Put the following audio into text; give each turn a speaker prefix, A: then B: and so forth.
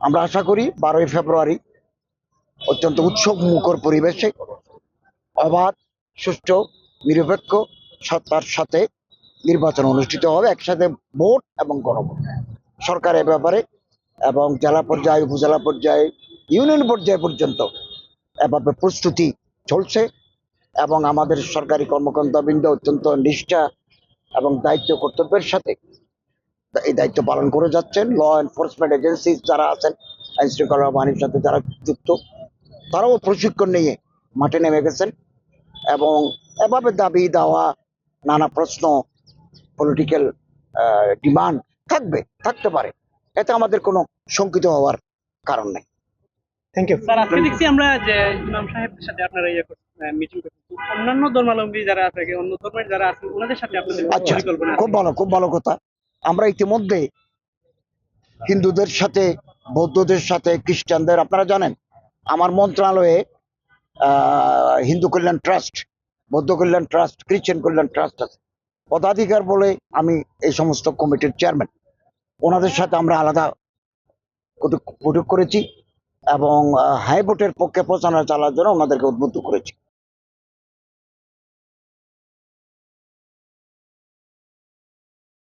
A: আমরা আশা করি 12ই ফেব্রুয়ারি অত্যন্ত উৎসব মুখর পরিবেশে অবাধ, সুষ্ঠু, নিরপেক্ষ, সত্তার সাথে নির্বাচন অনুষ্ঠিত হবে, একসাথে ভোট এবং গণভোট। সরকার এ ব্যাপারে এবং জেলা পর্যায়ে, উপজেলা পর্যায়ে, ইউনিয়ন পর্যায়ে পর্যন্ত এভাবে প্রস্তুতি চলছে এবং আমাদের সরকারি কর্মকর্তাবৃন্দ অত্যন্ত নিষ্ঠা এবং দায়িত্ব কর্তব্যের সাথে এই দায়িত্ব পালন করে যাচ্ছেন। ল এনফোর্সমেন্ট এজেন্সি যারা আছেন, আইন শৃঙ্খলা বাহিনীর সাথে যারা যুক্ত, তারাও প্রশিক্ষণ নিয়ে মাঠে নেমে গেছেন এবং এভাবে দাবি দেওয়া, নানা প্রশ্ন, পলিটিক্যাল ডিমান্ড থাকতে পারে, এতে আমাদের কোনো শঙ্কিত হওয়ার কারণ নেই।
B: Thank you sir. আজকে দেখছি আমরা যে ইমাম সাহেবের সাথে আপনারা মিটিং করছেন, অন্যান্য ধর্মাবলম্বী যারা আছে, অন্য ধর্মের যারা আছে, ওনাদের সাথে আপনাদের
A: আচ্ছা,
B: পরিকল্পনা
A: খুব ভালো কথা। আমরা ইতিমধ্যে হিন্দুদের সাথে, বৌদ্ধদের সাথে, খ্রিস্টানদের, আপনারা জানেন আমার মন্ত্রণালয়ে হিন্দু কল্যাণ ট্রাস্ট, বৌদ্ধ কল্যাণ ট্রাস্ট, খ্রিস্টান কল্যাণ ট্রাস্ট আছে। পদাধিকার বলে আমি এই সমস্ত কমিটির চেয়ারম্যান। ওনাদের সাথে আমরা আলাদা বৈঠক করেছি এবং হাই ভোটের পক্ষে প্রচারণা চালানোর জন্য ওনাদেরকে উদ্বুদ্ধ করেছি।